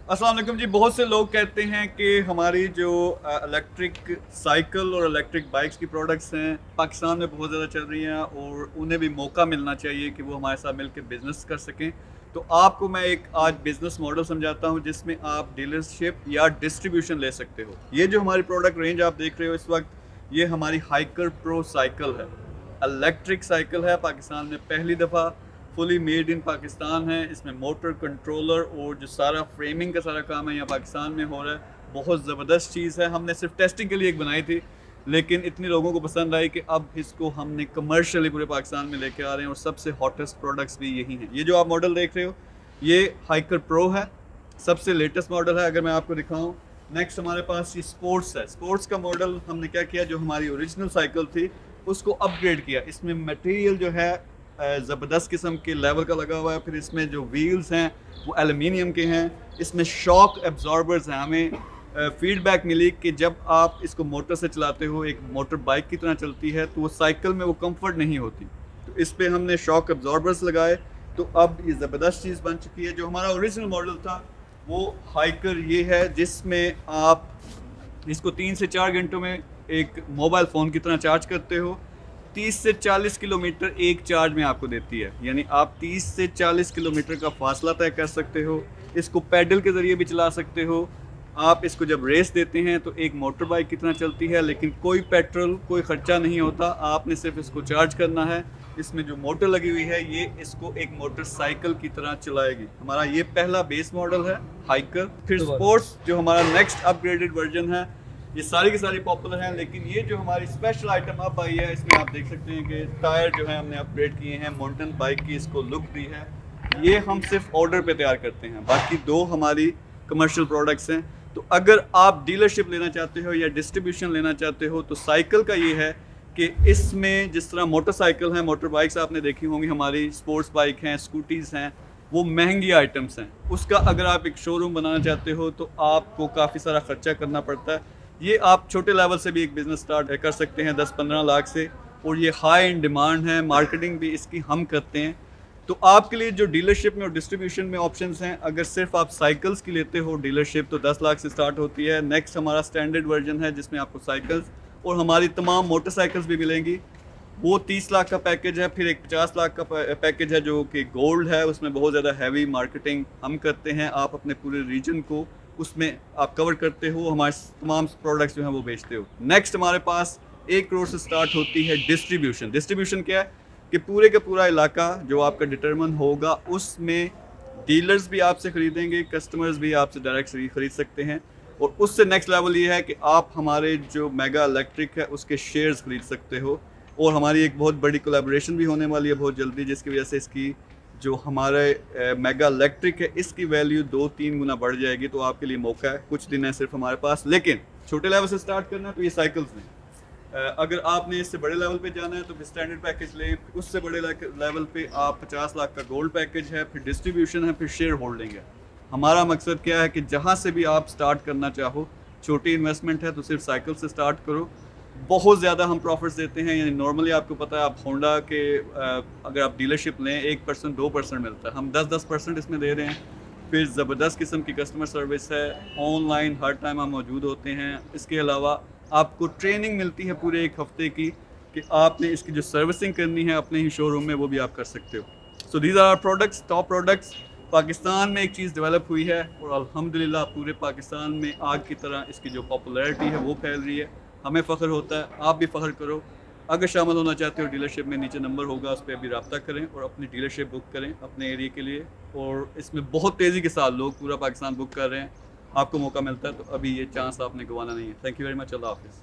अस्सलाम वालेकुम जी। बहुत से लोग कहते हैं कि हमारी जो इलेक्ट्रिक साइकिल और इलेक्ट्रिक बाइक्स की प्रोडक्ट्स हैं पाकिस्तान में बहुत ज़्यादा चल रही हैं और उन्हें भी मौका मिलना चाहिए कि वो हमारे साथ मिलकर बिज़नेस कर सकें। तो आपको मैं एक आज बिज़नेस मॉडल समझाता हूं जिसमें आप डीलरशिप या डिस्ट्रीब्यूशन ले सकते हो। ये जो हमारी प्रोडक्ट रेंज आप देख रहे हो इस वक्त, ये हमारी हाइकर प्रो साइकिल है। इलेक्ट्रिक साइकिल है, पाकिस्तान में पहली दफ़ा फुली मेड इन पाकिस्तान है। इसमें मोटर कंट्रोलर और जो सारा फ्रेमिंग का सारा काम है यहाँ पाकिस्तान में हो रहा है। बहुत ज़बरदस्त चीज़ है। हमने सिर्फ टेस्टिंग के लिए एक बनाई थी, लेकिन इतनी लोगों को पसंद आई कि अब इसको हमने कमर्शियली पूरे पाकिस्तान में लेके आ रहे हैं और सबसे हॉटेस्ट प्रोडक्ट्स भी यही हैं। ये जो आप मॉडल देख रहे हो ये हाइकर प्रो है, सबसे लेटेस्ट मॉडल है। अगर मैं आपको दिखाऊं, नेक्स्ट हमारे पास ये स्पोर्ट्स है। स्पोर्ट्स का मॉडल हमने क्या किया, जो हमारी ओरिजिनल साइकिल थी उसको अपग्रेड किया। इसमें मटेरियल जो है ज़बरदस्त किस्म के लेवल का लगा हुआ है। फिर इसमें जो व्हील्स हैं वो एल्युमिनियम के हैं। इसमें शॉक एब्जॉर्बर्स हैं। हमें फीडबैक मिली कि जब आप इसको मोटर से चलाते हो, एक मोटर बाइक की तरह चलती है, तो वो साइकिल में वो कंफर्ट नहीं होती। तो इस पर हमने शॉक एब्जॉर्बर्स लगाए, तो अब ये ज़बरदस्त चीज़ बन चुकी है। जो हमारा ओरिजिनल मॉडल था वो हाइकर ये है, जिसमें आप इसको 3 से 4 घंटों में एक मोबाइल फ़ोन की तरह चार्ज करते हो। 30 से 40 किलोमीटर एक चार्ज में आपको देती है, यानी आप 30 से 40 किलोमीटर का फासला तय कर सकते हो। इसको पैडल के ज़रिए भी चला सकते हो। आप इसको जब रेस देते हैं तो एक मोटर बाइक की तरह चलती है, लेकिन कोई पेट्रोल, कोई ख़र्चा नहीं होता। आपने सिर्फ इसको चार्ज करना है। इसमें जो मोटर लगी हुई है ये इसको एक मोटरसाइकिल की तरह चलाएगी। हमारा ये पहला बेस मॉडल है हाइकर। फिर स्पोर्ट्स जो हमारा नेक्स्ट अपग्रेडेड वर्जन है, ये सारी की सारी पॉपुलर हैं। लेकिन ये जो हमारी स्पेशल आइटम अब आई है, इसमें आप देख सकते हैं कि टायर जो है हमने अपग्रेड किए हैं, माउंटेन बाइक की इसको लुक दी है। ये हम सिर्फ ऑर्डर पे तैयार करते हैं, बाकी दो हमारी कमर्शियल प्रोडक्ट्स हैं। तो अगर आप डीलरशिप लेना चाहते हो या डिस्ट्रीब्यूशन लेना चाहते हो, तो साइकिल का ये है कि इसमें जिस तरह मोटरसाइकिल हैं, मोटर बाइक्स आपने देखी होंगी, हमारी स्पोर्ट्स बाइक हैं, स्कूटीज़ हैं, वो महंगी आइटम्स हैं। उसका अगर आप एक शोरूम बनाना चाहते हो तो आपको काफ़ी सारा ख़र्चा करना पड़ता है। ये आप छोटे लेवल से भी एक बिज़नेस स्टार्ट कर सकते हैं 10-15 लाख से, और ये हाई इन डिमांड है। मार्केटिंग भी इसकी हम करते हैं। तो आपके लिए जो डीलरशिप में और डिस्ट्रीब्यूशन में ऑप्शंस हैं, अगर सिर्फ आप साइकिल्स की लेते हो डीलरशिप, तो 10 लाख से स्टार्ट होती है। नेक्स्ट हमारा स्टैंडर्ड वर्जन है जिसमें आपको साइकिल्स और हमारी तमाम मोटरसाइकिल्स भी मिलेंगी, वो 30 लाख का पैकेज है। फिर एक 50 लाख का पैकेज है जो कि गोल्ड है। उसमें बहुत ज़्यादा हैवी मार्केटिंग हम करते हैं। आप अपने पूरे रीजन को उसमें आप कवर करते हो, हमारे तमाम प्रोडक्ट्स जो हैं वो बेचते हो। नेक्स्ट हमारे पास 1 करोड़ से स्टार्ट होती है डिस्ट्रीब्यूशन। डिस्ट्रीब्यूशन क्या है कि पूरे का पूरा इलाका जो आपका डिटरमिन होगा, उसमें डीलर्स भी आपसे ख़रीदेंगे, कस्टमर्स भी आपसे डायरेक्ट ख़रीद सकते हैं। और उससे नेक्स्ट लेवल ये है कि आप हमारे जो मेगा इलेक्ट्रिक है उसके शेयर्स ख़रीद सकते हो। और हमारी एक बहुत बड़ी कोलैबोरेशन भी होने वाली है बहुत जल्दी, जिसकी वजह से इसकी जो हमारे मेगा इलेक्ट्रिक है इसकी वैल्यू 2-3 गुना बढ़ जाएगी। तो आपके लिए मौका है, कुछ दिन है सिर्फ हमारे पास। लेकिन छोटे लेवल से स्टार्ट करना है तो ये साइकिल्स में, अगर आपने इससे बड़े लेवल पे जाना है तो फिर स्टैंडर्ड पैकेज लें। उससे बड़े लेवल पे आप 50 लाख का गोल्ड पैकेज है, फिर डिस्ट्रीब्यूशन है, फिर शेयर होल्डिंग है। हमारा मकसद क्या है कि जहाँ से भी आप स्टार्ट करना चाहो, छोटी इन्वेस्टमेंट है तो सिर्फ साइकिल से स्टार्ट करो। बहुत ज़्यादा हम प्रॉफिट्स देते हैं, यानी नॉर्मली आपको पता है, आप होंडा के अगर आप डीलरशिप लें 1% 2% मिलता है, हम 10% इसमें दे रहे हैं। फिर ज़बरदस्त किस्म की कस्टमर सर्विस है, ऑनलाइन हर टाइम हम मौजूद होते हैं। इसके अलावा आपको ट्रेनिंग मिलती है पूरे 1 हफ़्ते की कि आपने इसकी जो सर्विसिंग करनी है अपने ही शोरूम में, वो भी आप कर सकते हो। So these are our products, top products. Pakistan में एक चीज़ डेवलप हुई है और अल्हम्दुलिल्लाह पूरे पाकिस्तान में आग की तरह इसकी जो पॉपुलैरिटी है वो फैल रही है। हमें फ़ख्र होता है, आप भी फ़ख्र करो। अगर शामिल होना चाहते हो डीलरशिप में, नीचे नंबर होगा, उस पर अभी रब्ता करें और अपनी डीलरशिप बुक करें अपने एरिया के लिए। और इसमें बहुत तेज़ी के साथ लोग पूरा पाकिस्तान बुक कर रहे हैं। आपको मौका मिलता है तो अभी ये चांस आपने गंवाना नहीं है। Thank you very much. अल्लाह हाफ़िज़।